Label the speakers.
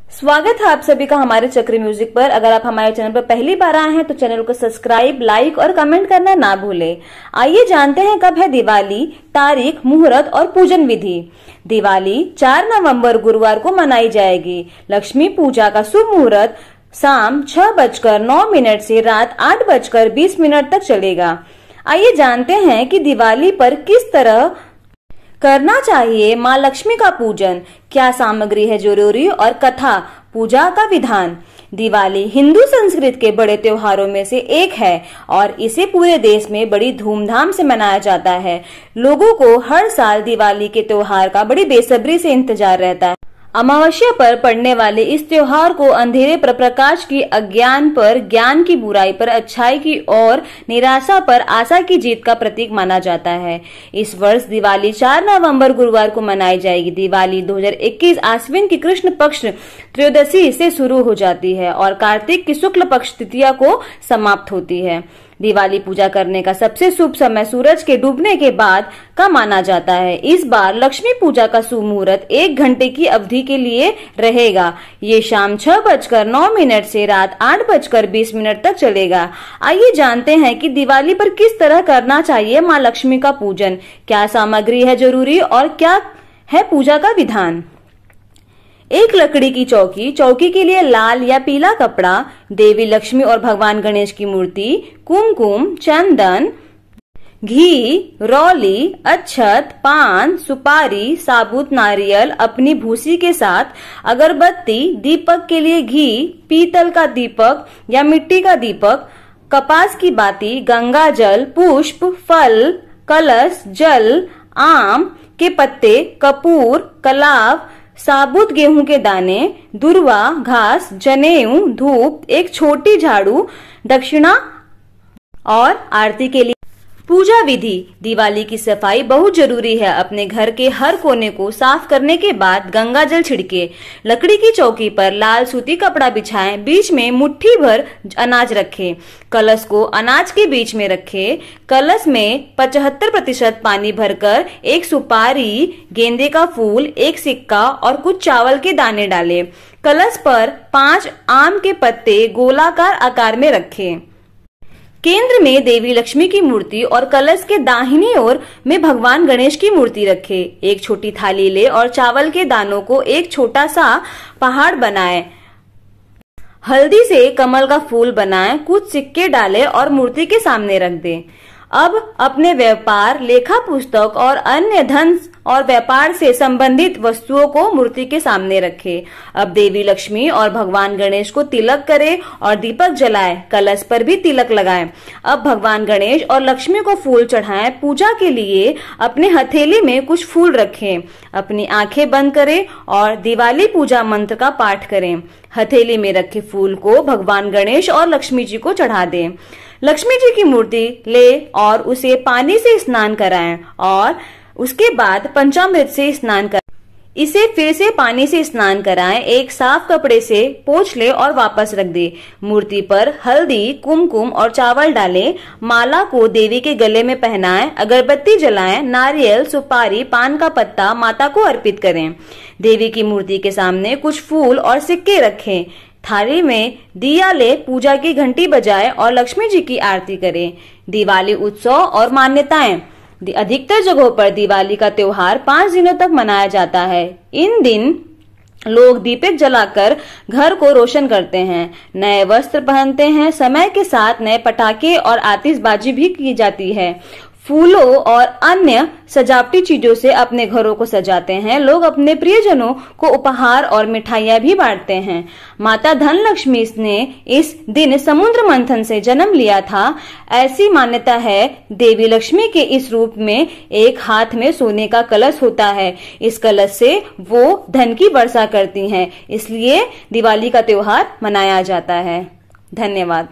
Speaker 1: स्वागत है आप सभी का हमारे चक्री म्यूजिक पर। अगर आप हमारे चैनल पर पहली बार आए हैं तो चैनल को सब्सक्राइब, लाइक और कमेंट करना ना भूलें। आइए जानते हैं कब है दिवाली, तारीख, मुहूर्त और पूजन विधि। दिवाली 4 नवंबर गुरुवार को मनाई जाएगी। लक्ष्मी पूजा का शुभ मुहूर्त शाम 6:09 से रात 8:20 तक चलेगा। आइए जानते हैं कि दिवाली पर किस तरह करना चाहिए माँ लक्ष्मी का पूजन, क्या सामग्री है जरूरी और कथा पूजा का विधान। दिवाली हिंदू संस्कृति के बड़े त्योहारों में से एक है और इसे पूरे देश में बड़ी धूमधाम से मनाया जाता है। लोगों को हर साल दिवाली के त्योहार का बड़ी बेसब्री से इंतजार रहता है। अमावस्या पर पड़ने वाले इस त्योहार को अंधेरे पर प्रकाश की, अज्ञान पर ज्ञान की, बुराई पर अच्छाई की और निराशा पर आशा की जीत का प्रतीक माना जाता है। इस वर्ष दिवाली 4 नवंबर गुरुवार को मनाई जाएगी। दिवाली 2021 आश्विन की कृष्ण पक्ष त्रयोदशी से शुरू हो जाती है और कार्तिक की शुक्ल पक्ष तृतीया को समाप्त होती है। दिवाली पूजा करने का सबसे शुभ समय सूरज के डूबने के बाद का माना जाता है। इस बार लक्ष्मी पूजा का शुभ मुहूर्त 1 घंटे की अवधि के लिए रहेगा। ये शाम 6:09 से रात 8:20 तक चलेगा। आइए जानते हैं कि दिवाली पर किस तरह करना चाहिए माँ लक्ष्मी का पूजन, क्या सामग्री है जरूरी और क्या है पूजा का विधान। एक लकड़ी की चौकी, चौकी के लिए लाल या पीला कपड़ा, देवी लक्ष्मी और भगवान गणेश की मूर्ति, कुमकुम, चंदन, घी, रौली, अक्षत, पान, सुपारी, साबुत नारियल अपनी भूसी के साथ, अगरबत्ती, दीपक के लिए घी, पीतल का दीपक या मिट्टी का दीपक, कपास की बाती, गंगा जल, पुष्प, फल, कलश, जल, आम के पत्ते, कपूर, कलाव, साबुत गेहूं के दाने, दुर्वा, घास, जनेऊ, धूप, एक छोटी झाड़ू, दक्षिणा और आरती के लिए पूजा विधि। दिवाली की सफाई बहुत जरूरी है। अपने घर के हर कोने को साफ करने के बाद गंगा जल छिड़के। लकड़ी की चौकी पर लाल सूती कपड़ा बिछाएं, बीच में मुट्ठी भर अनाज रखें। कलश को अनाज के बीच में रखें। कलश में 75% पानी भरकर एक सुपारी, गेंदे का फूल, एक सिक्का और कुछ चावल के दाने डालें। कलश पर 5 आम के पत्ते गोलाकार आकार में रखें। केंद्र में देवी लक्ष्मी की मूर्ति और कलश के दाहिनी ओर में भगवान गणेश की मूर्ति रखें। एक छोटी थाली ले और चावल के दानों को एक छोटा सा पहाड़ बनाएं। हल्दी से कमल का फूल बनाएं, कुछ सिक्के डालें और मूर्ति के सामने रख दें। अब अपने व्यापार, लेखा पुस्तक और अन्य धन और व्यापार से संबंधित वस्तुओं को मूर्ति के सामने रखें। अब देवी लक्ष्मी और भगवान गणेश को तिलक करें और दीपक जलाएं। कलश पर भी तिलक लगाएं। अब भगवान गणेश और लक्ष्मी को फूल चढ़ाएं। पूजा के लिए अपने हथेली में कुछ फूल रखें। अपनी आंखें बंद करें और दिवाली पूजा मंत्र का पाठ करें। हथेली में रखे फूल को भगवान गणेश और लक्ष्मी जी को चढ़ा दें। लक्ष्मी जी की मूर्ति ले और उसे पानी से स्नान कराएं और उसके बाद पंचामृत से स्नान कराएं। इसे फिर से पानी से स्नान कराएं। एक साफ कपड़े से पोंछ ले और वापस रख दे। मूर्ति पर हल्दी, कुमकुम और चावल डालें। माला को देवी के गले में पहनाएं। अगरबत्ती जलाएं। नारियल, सुपारी, पान का पत्ता माता को अर्पित करें। देवी की मूर्ति के सामने कुछ फूल और सिक्के रखें। थाली में दिया ले, पूजा की घंटी बजाएं और लक्ष्मी जी की आरती करें। दिवाली उत्सव और मान्यताएं। अधिकतर जगहों पर दिवाली का त्योहार 5 दिनों तक मनाया जाता है। इन दिन लोग दीपक जलाकर घर को रोशन करते हैं, नए वस्त्र पहनते हैं। समय के साथ नए पटाखे और आतिशबाजी भी की जाती है। फूलों और अन्य सजावटी चीजों से अपने घरों को सजाते हैं। लोग अपने प्रियजनों को उपहार और मिठाइयां भी बांटते हैं। माता धन लक्ष्मी ने इस दिन समुद्र मंथन से जन्म लिया था। ऐसी मान्यता है। देवी लक्ष्मी के इस रूप में एक हाथ में सोने का कलश होता है। इस कलश से वो धन की वर्षा करती हैं। इसलिए दिवाली का त्योहार मनाया जाता है। धन्यवाद।